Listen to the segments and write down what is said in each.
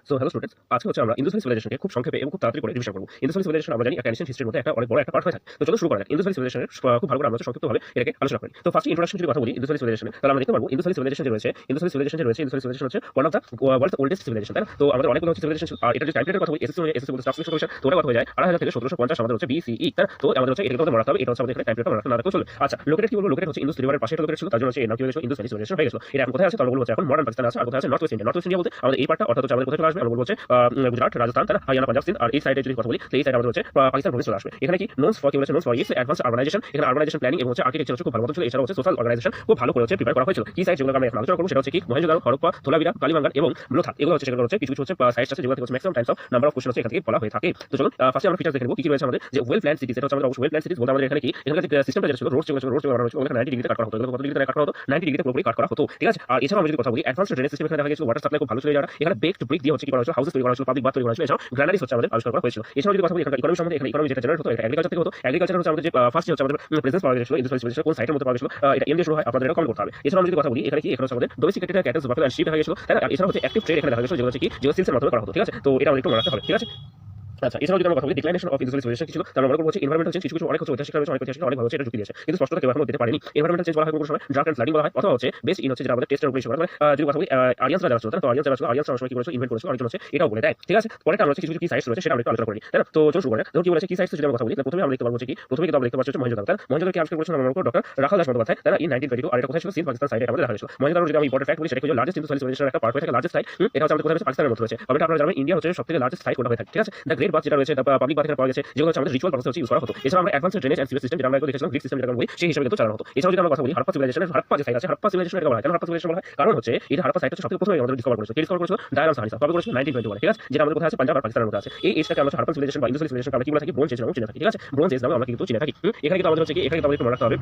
So hello students, আজকে হচ্ছে আমরা ইন্দুস ভ্যালি সিভিলাইজেশনকে খুব সংক্ষেপে এবং খুব তাড়াতাড়ি করে রিভিশন করব। ইন্দুস ভ্যালি সিভিলাইজেশন আমরা জানি একটা এনশিয়েন্ট হিস্ট্রির মধ্যে একটা অনেক বড় একটা পার্ট হয়ে থাকে। তো চলো শুরু করা যাক। ইন্দুস ভ্যালি সিভিলাইজেশনের খুব ভালো করে আমরা সংক্ষিপ্তভাবে এটাকে আলোচনা করি। তো ফার্স্ট ইন্ট্রোডাকশন যদি কথা বলি ইন্দুস ভ্যালি সিভিলাইজেশনের, তাহলে আমরা দেখতে পারবো ইন্দুস ভ্যালি সিভিলাইজেশন যে রয়েছে, ইন্দুস ভ্যালি সিভিলাইজেশন হচ্ছে one of the world's oldest civilization, তাই না? তো আমাদের অনেকগুলো হচ্ছে সিভিলাইজেশন, আর এটা যে টাইম পিরিয়ডের কথা বলি এসএসসি বলতে স্টাফ সিলেকশন কমিশন, তো ওটা কথা হয়ে যায় 8000 থেকে 1750 আমাদের হচ্ছে বিসিই, তাই না? তো আমাদের হচ্ছে এটাকে আমাদের মনে রাখতে হবে, এটা হচ্ছে আমাদের এখানে টাইম পিরিয়ডটা মনে রাখতে চলে। আচ্ছা, লোকেটেড কি বলবো, লোকেটেড হচ্ছে ইন্দুস রিভারের পাশে একটা লোকেটেড ছিল, তার জন্য হচ্ছে এর নাম কি হয়েছিল, ইন্দুস ভ্যালি সিভিলাইজেশন হয়ে গেছিল। এটা এখন কোথায় আছে, তাহলে বলবো হচ্ছে এখন মডার্ন পাকিস্তান আছে, আর কোথায় আছে north West India. North West India বলতে আমাদের এই পার্টটা, অর্থাৎ হচ্ছে আমাদের কোথায় চলে আসবে, আমরা বলবো হচ্ছে গুজরাট, রাজস্থান, তাই না, হরিয়ানা, পাঞ্জাব, সিন্ধ, আর এই সাইডে যদি কথা বলি তো এই সাইডে আমাদের হচ্ছে পাকিস্তান প্রদেশ চলে আসবে। এখানে কি নোনস ফর কি বলেছে, knowns for its advance urbanisation, এখানে আরবানাইজেশন প্ল্যানিং এবং হচ্ছে আর্কিটেকচার হচ্ছে খুব ভালো মতো ছিল। এছাড়া হচ্ছে সোশ্যাল অর্গানাইজেশন খুব ভালো করে হচ্ছে প্রিপেয়ার করা হয়েছিল। কি সাইট যেগুলো আমরা এখন আলোচনা করবো সেটা হচ্ছে কি মহেঞ্জোদারো, হরপ্পা, ধোলাভিরা, কালিবাঙ্গান এবং লোথাল, এগুলো হচ্ছে সেগুলো হচ্ছে কিছু কিছু হচ্ছে সাইটস আছে যেগুলো থেকে maximum Times of number of question হচ্ছে এখান থেকে বলা হয়ে থাকে। তো চলুন ফার্স্টে আমরা ফিচার দেখে নেব কি কি রয়েছে আমাদের। যে ওয়েল প্ল্যান সিটিজ, এটা হচ্ছে আমাদের অবশ্যই ওয়েল প্ল্যান সিটিজ বলতে আমাদের এখানে কি এখানকার যে সিস্টেমটা যেটা ছিল, রোড যেগুলো বানানো হয়েছিল ওখানে 90 ডিগ্রিতে কাট করা হতো, এগুলো কত ডিগ্রিতে কাট করা হতো, 90 ডিগ্রিতে পুরোপুরি কাট করা হতো, ঠিক আছে। আর এছাড়া আমরা যদি কথা বলি অ্যাডভান্সড ড্রেনেজ সিস্টেম, এখানে দেখা গেছিল ওয়াটার সাপ্লাই খুব ভালো ছিল, যারা এখানে বেকড ব্রিক দিয়ে হচ্ছে কি করা হয়েছিল, হাউসেস তৈরি করা হয়েছিল, পাবলিক বাথ তৈরি করা হয়েছিল, এছাড়া গ্রানারিজ হচ্ছে আমাদের আবিষ্কার করা হয়েছিল। এছাড়া যদি কথা বলি এখানকার ইকোনমি সম্বন্ধে, এখানে ইকোনমি যেটা জেনারেট হতো এটা এগ্রিকালচার থেকে হতো। এগ্রিকালচার হচ্ছে আমাদের যে ফার্স্ট হচ্ছে আমাদের প্রেজেন্স পাওয়া গেছিল ইন্দুস ভ্যালি সিভিলাইজেশন কোন সাইটের মধ্যে পাওয়া গেছিল, এটা এম দিয়ে শুরু হয়, আপনাদের এটা কমেন্ট করতে হবে। এছাড়া আমরা যদি কথা বলি এখানে কি এখানে হচ্ছে আমাদের ডোমেস্টিকেটেড ক্যাটেলস, বাফেলো এন্ড শিপ দেখা গেছিল, তাই না। এছাড়া হচ্ছে অ্যাক্টিভ ট্রেড এখানে দেখা গেছিল, যেগুলো হচ্ছে কি যেগুলো সিলসের মাধ্যমে করা হতো, ঠিক আছে। তো এটা আমাদের একটু মনে রাখতে হবে, ঠিক আছে। আচ্ছা, এছাড়াও যদি আমরা কথা বলি ডিক্লাইনেশন অফ ইন্দুস ভ্যালি সিভিলাইজেশন কি ছিল, তার মনে করবো হচ্ছে এনভায়রনমেন্টাল চেঞ্জ, কিছু অনেক হচ্ছে ঐতিহাসিক অনেক ঐতিহাসিক অনেক ভাবে হচ্ছে এটা ঝুঁকি দিয়েছে, কিন্তু স্পষ্টতা কেউ এখনো দিতে পারেনি। এনভায়রনমেন্টাল চেঞ্জ বলা হয় কোনো সময় ড্রাগ এন্ড ফ্লাডিং বলা হয়, অথবা হচ্ছে বেস্ট ইন হচ্ছে যেটা আমাদের টেস্টের উপর নির্ভর করে। যদি কথা বলি আরিয়ানসরা যারা ছিল, তো আরিয়ানসরা সময় কি করেছিল, ইনভেন্ট করেছিল, অনেকজন হচ্ছে এটাও বলে দেয়, ঠিক আছে। পরে আমরা হচ্ছে কিছু কিছু কি সাইটস রয়েছে সেটা আমরা একটু আলোচনা করি, তাই না। তো চলো শুরু করি। ধরুন কি বলেছে কি সাইটস যদি আমরা কথা বলি, প্রথমে আমরা দেখতে পাবো কি প্রথমে কিন্তু আমরা দেখতে পাচ্ছি হচ্ছে মহেঞ্জোদারো, তাই না। মহেঞ্জোদারো কি আবিষ্কার করেছিল আমরা মনে করি ডক্টর রাখাল দাস বন্দ্যোপাধ্যায়, তাই না, ইন 1922। আর এটা কোথায় ছিল, সিন্ধ পাকিস্তান সাইডে আমাদের দেখা গেছিল। মহেঞ্জোদারো যদি আমি ইম্পর্টেন্ট ফ্যাক্ট বলি সেটা হচ্ছে লার্জেস্ট ইন্দুস ভ্যালি সিভিলাইজেশনের একটা পার্ট হয়ে থাকে, লার্জেস্ট সাইট, এটা হচ্ছে আমাদের কোথায় পাকিস্তানের মধ্যে রয়েছে। তবে আপনারা জানেন ইন্ডিয়া হচ্ছে সবথেকে লার্জেস্ট সাইট কোনটা হয়ে থাকে, ঠিক আছে। দ্য গ্রেট বাথ যেটা রয়েছে, পাবলিক বাথ এখানে পাওয়া গেছে, যেগুলো হচ্ছে আমাদের রিচুয়াল পারপাসে হচ্ছে ইউজ করা হতো। এছাড়া আমরা advanced drainage and sewage system যেটা আমরা দেখেছিলাম, গ্রিড সিস্টেম যেটা বলি সেই হিসেবে কিন্তু চালানো হতো। এছাড়া যদি আমরা কথা বলি হারাপ্পা সিভিলাইজেশনের, হারাপ্পা যে সাইট আছে, হারাপ্পা সিভিলাইজেশন এটা বলা হয় কেন, হারাপ্পা সিভিলাইজেশন বলা হয় কারণ হচ্ছে এটা হারাপ্পা সাইট হচ্ছে সবথেকে প্রথমে আমাদের ডিসকভার করেছিল, কে ডিসকভার করেছিল, ডায়ারাম সাহানিসা, কবে করেছিল 1921, ঠিক আছে। যেটা আমাদের কোথায় আছে, পাঞ্জাব আর পাকিস্তানের মধ্যে আছে। এই এজটাকে আমরা হারাপ্পা সিভিলাইজেশন বা ইন্দুস ভ্যালি সিভিলাইজেশন আমরা কি বলে থাকি, ব্রোঞ্জ এজ নামেও চিনে থাকি, ঠিক আছে। ব্রোঞ্জ এজ নামে আমরা কিন্তু চিনে থাকি। এখানে কিন্তু আমাদের হচ্ছে কি এখানে কিন্তু আমাদের একটু মনে রাখতে হবে।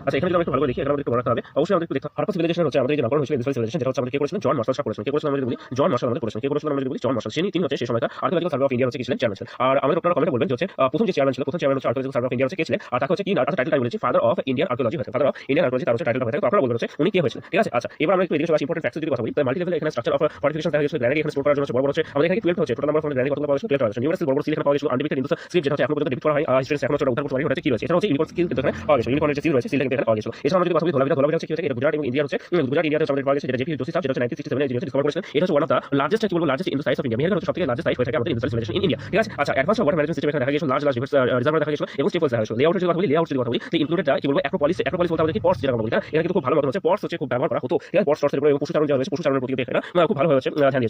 আচ্ছা, এখানে যদি আমরা একটু ভালো করে দেখি, এখানে আমাদের একটু মনে রাখতে হবে, অবশ্যই আমাদের একটু দেখতে হবে হারাপ্পা সিভিলাইজেশন হচ্ছে আমাদের যে নামকরণ হয়েছিল ইন্দুস ভ্যালি সিভিলাইজেশন, যেটা হচ্ছে আমাদের কে করেছিলেন, জন মার্শাল শাহ করেছিলেন। কে করেছিলেন আমরা যদি বলি জন মার্শাল আমাদের করেছিলেন, কে করেছিলেন আমরা যদি বলি জন মার্শাল, তিনি হচ্ছে সেই সময়কার আর্কিওলজিক্যাল সার্ভে অফ ইন্ডিয়া হচ্ছে কি ছিলেন, চেয়ারম্যান ছিলেন। আর আমাদের আপনারা কমেন্টে বলবেন যে হচ্ছে প্রথম যে চেয়ারম্যান ছিল, প্রথম চেয়ারম্যান হচ্ছে আর্কিওলজিক্যাল সার্ভে অফ ইন্ডিয়া হচ্ছে কে ছিলেন, আর তাকে হচ্ছে কি টাইটেলটা বলেছি ফাদার অফ ইন্ডিয়ান আর্কিওলজি হয়েছে, ফাদার অফ ইন্ডিয়ান আর্কিওলজি তার হচ্ছে টাইটেলটা হয়ে থাকে। আপনারা বলবেন হচ্ছে উনি কে হয়েছিলেন, ঠিক আছে। আচ্ছা, এবার আমরা একটু এদিকে আসি ইম্পর্টেন্ট ফ্যাক্টস যদি কথা বলি, মাল্টি লেভেল এখানে স্ট্রাকচার অফ ফর্টিফিকেশন দেখা গেছে, গ্রানারি এখানে স্টোর করার জন্য বড় বড় হচ্ছে আমাদের এখানে 12 হচ্ছে টোটাল নাম্বার অফ গ্রানারি কতগুলো পাওয়া গেছে, 12 আছে। নিউরাস বড় বড় সিল এখানে পাওয়া গেছে, আনডিবিটেড ইন্দুস স্ক্রিপ্ট যেটা হচ্ছে এখন পর্যন্ত ডিপিক্ট করা হয়, হিস্ট্রি এখন হচ্ছে উদ্ধার করতে পারি, ওটা কি রয়েছে, এটা হচ্ছে ইউনিকর্ন স্কিল কিন্তু এখানে পাওয়া গেছে, ইউনিকর্নের যে সিল রয়েছে সিল এখানে পাওয়া গেছে। এছাড়া আমরা যদি কথা বলি ধোলাভিরা হচ্ছে কি হচ্ছে, এটা গুজরাট এবং ইন্ডিয়া হচ্ছে, গুজরাট ইন্ডিয়াতে আমাদের পাওয়া গেছে, যেটা জেপি জোসি সাহেব যেটা হচ্ছে 1967 এ ডিসকভার করেছিলেন। এটা হচ্ছে ওয়ান অফ দ্য লার্জেস্ট কি বলবো largest Indus sites of India, Mehrgarh হচ্ছে সবথেকে লার্জেস্ট সাইট হয়ে থাকে আমাদের Indus valley civilization in India, ঠিক আছে। আচ্ছা, অ্যাডভান্স ওয়াটার ম্যানেজমেন্ট সিস্টেম এখানে দেখা গেছে, লার্জ রিজার্ভার দেখা গেছে এবং স্টেপলস দেখা গেছে। লেআউটের যদি কথা বলি, লেআউট যদি কথা বলি তো ইনক্লুডেড কি বলবো অ্যাক্রোপলিস বলতে আমাদের কি পর্স যেটা আমরা বলি, এখানে কিন্তু খুব ভালো মতো হচ্ছে পর্স হচ্ছে খুব ব্যবহার করা হতো, ঠিক আছে। পর্স এবং পশুচারণ যা রয়েছে, পশুচারণের প্রতি এখানে খুব ভালো হচ্ছে ধ্যান দিয়েছে।